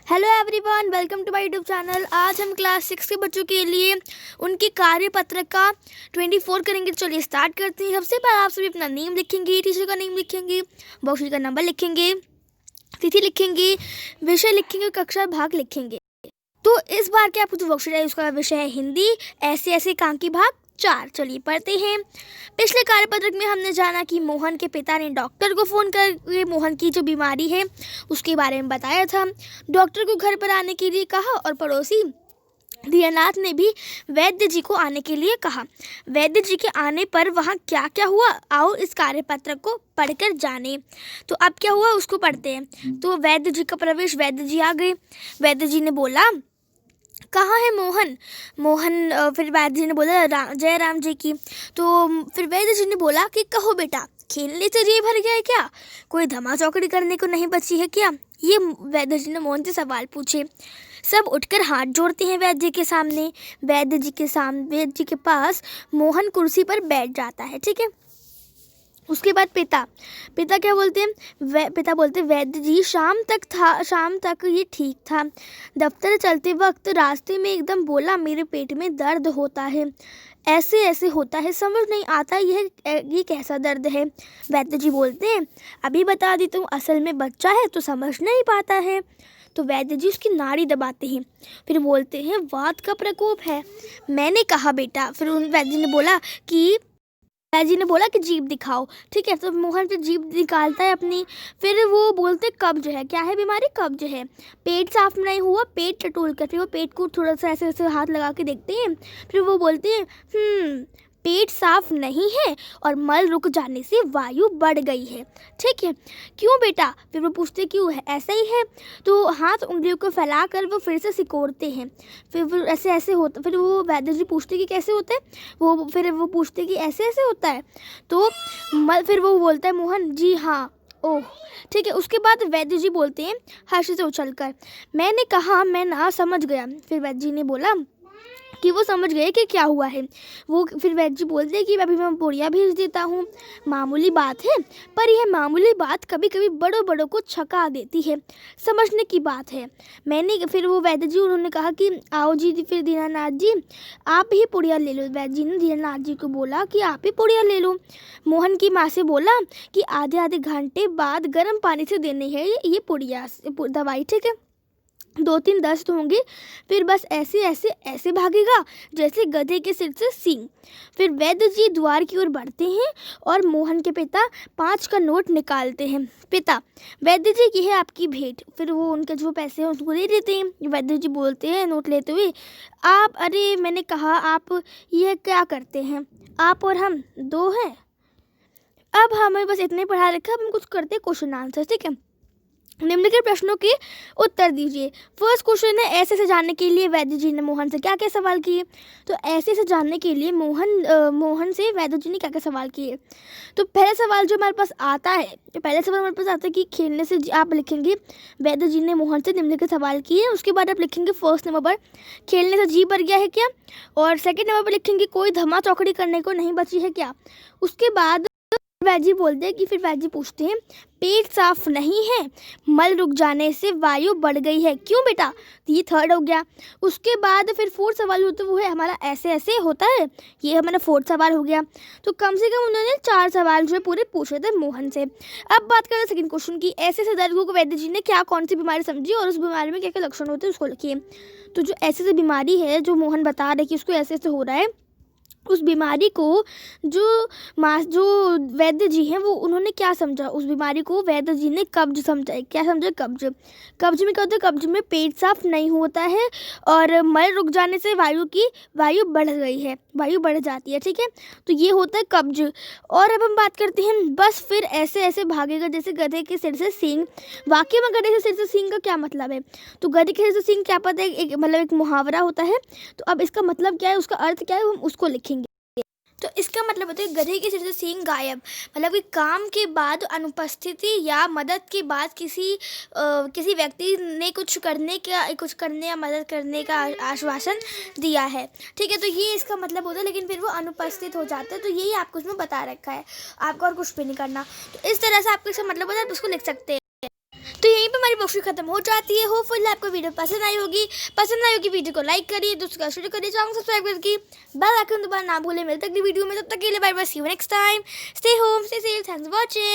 Hello everyone, welcome to my YouTube channel. आज हम class 6 के बच्चों के लिए उनके कार्यपत्र का 24 करेंगे। तो चलिए स्टार्ट करते हैं। सबसे पहले आप सभी अपना नेम लिखेंगे, टीचर का नेम लिखेंगे, बॉक्स का नंबर लिखेंगे, तिथि लिखेंगे, विषय लिखेंगे, कक्षा भाग लिखेंगे। तो इस बार के आपको जो वर्कशीट है उसका विषय है हिंदी, ऐसे ऐसे कांकी भाग 4। चलिए पढ़ते हैं। पिछले कार्यपत्रक में हमने जाना कि मोहन के पिता ने डॉक्टर को फ़ोन करके मोहन की जो बीमारी है उसके बारे में बताया था। डॉक्टर को घर पर आने के लिए कहा और पड़ोसी दीनानाथ ने भी वैद्य जी को आने के लिए कहा। वैद्य जी के आने पर वहाँ क्या क्या हुआ, आओ इस कार्यपत्रक को पढ़कर जाने। तो अब क्या हुआ उसको पढ़ते हैं। तो वैद्य जी का प्रवेश, वैद्य जी आ गए। वैद्य जी ने बोला, कहाँ है मोहन? फिर वैद्य जी ने बोला, जय राम जी की। तो फिर वैद्य जी ने बोला कि कहो बेटा, खेलने से जी भर गया है क्या? कोई धमा चौकड़ी करने को नहीं बची है क्या? ये वैद्य जी ने मोहन से सवाल पूछे। सब उठकर हाथ जोड़ते हैं वैद्य जी के सामने। वैद्य जी के पास मोहन कुर्सी पर बैठ जाता है। ठीक है। उसके बाद पिता क्या बोलते हैं? पिता बोलते हैं, वैद्य जी शाम तक ये ठीक था। दफ्तर चलते वक्त रास्ते में एकदम बोला, मेरे पेट में दर्द होता है, ऐसे ऐसे होता है, समझ नहीं आता ये कैसा दर्द है। वैद्य जी बोलते हैं, अभी बता देता हूँ, असल में बच्चा है तो समझ नहीं पाता है। तो वैद्य जी उसकी नाड़ी दबाते हैं। फिर बोलते हैं, वात का प्रकोप है। मैंने कहा बेटा। फिर उन वैद्य जी ने बोला कि जीभ दिखाओ। ठीक है। तो मोहन फिर जीभ निकालता है अपनी। फिर वो बोलते, कब्ज है। क्या है बीमारी? कब्ज है। पेट साफ नहीं हुआ, पेट टटोल कर। फिर वो पेट को थोड़ा सा ऐसे ऐसे हाथ लगा के देखते हैं। फिर वो बोलते हैं, पेट साफ नहीं है और मल रुक जाने से वायु बढ़ गई है। ठीक है। क्यों बेटा? फिर वो पूछते, क्यों है? ऐसा ही है। तो हाथ उंगलियों को फैलाकर वो फिर से सिकोड़ते हैं। फिर वो ऐसे ऐसे होता। फिर वो वैद्य जी पूछते कि कैसे होता है? फिर वो पूछते कि ऐसे ऐसे होता है। तो फिर वो बोलता है मोहन, जी हाँ। ओह, ठीक है। उसके बाद वैद्य जी बोलते हैं हर्ष से उछलकर, मैंने कहा मैं ना समझ गया। फिर वैद्य जी ने बोला कि वो समझ गए कि क्या हुआ है। फिर वैद्य जी बोलते हैं कि अभी मैं बोरिया भेज देता हूँ, मामूली बात है, पर यह मामूली बात कभी कभी बड़ों बड़ों को छका देती है, समझने की बात है। फिर वो वैद्य जी उन्होंने कहा कि आओ जी। फिर दीनानाथ जी, आप ही पुड़िया ले लो। वैद्य जी ने दीनानाथ जी को बोला कि आप ही पुड़िया ले लो। मोहन की माँ से बोला कि आधे आधे घंटे बाद गर्म पानी से देनी है ये पुड़िया दवाई। ठीक है। 2-3 दस्त होंगे, फिर बस ऐसे ऐसे ऐसे भागेगा जैसे गधे के सिर से सींग। फिर वैद्य जी द्वार की ओर बढ़ते हैं और मोहन के पिता 5 का नोट निकालते हैं। पिता, वैद्य जी ये है आपकी भेंट। फिर वो उनके जो पैसे हैं उसको दे देते हैं। वैद्य जी बोलते हैं नोट लेते हुए, आप, अरे मैंने कहा आप यह क्या करते हैं? आप और हम 2 हैं। अब हमें बस इतने पढ़ा रखा, अब हम कुछ करते क्वेश्चन आंसर। ठीक है। निम्नलिखित प्रश्नों के उत्तर दीजिए। फर्स्ट क्वेश्चन है, ऐसे से जानने के लिए वैद्य जी ने मोहन से क्या क्या सवाल किए? तो ऐसे से जानने के लिए मोहन से वैद्य जी ने क्या क्या सवाल किए? तो पहला सवाल जो हमारे पास आता है, कि खेलने से आप लिखेंगे वैद्य जी ने मोहन से निम्नलिखित सवाल किए। उसके बाद आप लिखेंगे फर्स्ट नंबर पर, खेलने से जी भर गया है क्या? और सेकेंड नंबर पर लिखेंगे, कोई धमा चौकड़ी करने को नहीं बची है क्या? उसके बाद वैद्य जी बोलते हैं कि फिर वैद्य जी पूछते हैं, पेट साफ नहीं है, मल रुक जाने से वायु बढ़ गई है। क्यों बेटा? तो ये थर्ड हो गया। उसके बाद फिर फोर्थ सवाल होता है, वो है हमारा ऐसे ऐसे होता है। ये हमारा फोर्थ सवाल हो गया। तो कम से कम उन्होंने 4 सवाल जो है पूरे पूछे थे मोहन से। अब बात करें सेकंड क्वेश्चन की, ऐसे ऐसे दर्द को वैद्य जी ने कौन सी बीमारी समझी और उस बीमारी में क्या क्या लक्षण होते हैं उसको लिखिए। तो जो ऐसे ऐसे बीमारी है जो मोहन बता रहे कि उसको ऐसे ऐसे हो रहा है, उस बीमारी को जो वैद्य जी हैं वो उन्होंने क्या समझा? उस बीमारी को वैद्य जी ने कब्ज समझा है। क्या समझा? कब्ज। कब्ज में क्या होता है? कब्ज में पेट साफ नहीं होता है और मल रुक जाने से वायु बढ़ गई है, वायु बढ़ जाती है। ठीक है। तो ये होता है कब्ज। और अब हम बात करते हैं, बस फिर ऐसे ऐसे भागेगा जैसे गधे के सिर से सींग। वाकई में गधे के सिर से सींग का क्या मतलब है? तो गधे के सिर से सींग क्या पता है, एक मुहावरा होता है। तो अब इसका मतलब क्या है, उसका अर्थ क्या है, हम उसको लिखेंगे। तो इसका मतलब होता है गधे के सिर से सींग गायब। मतलब कि काम के बाद अनुपस्थिति या मदद के बाद किसी व्यक्ति ने कुछ करने या मदद करने का आश्वासन दिया है। ठीक है। तो ये इसका मतलब होता है, लेकिन फिर वो अनुपस्थित हो जाता है। तो यही आपको इसमें बता रखा है, आपको और कुछ भी नहीं करना। तो इस तरह से आपको इसका मतलब होता है, आप उसको लिख सकते हैं। तो यहीं पे हमारी बुक खत्म हो जाती है। होपफुली आपको वीडियो पसंद आई होगी वीडियो को लाइक करिए, दोस्तों का शुरू करिए, चैनल सब्सक्राइब करके बेल आइकन दबाना ना भूलें। मिलते अगली वीडियो में, तब तक के लिए bye bye, see you next time, stay home, stay safe, thanks for watching.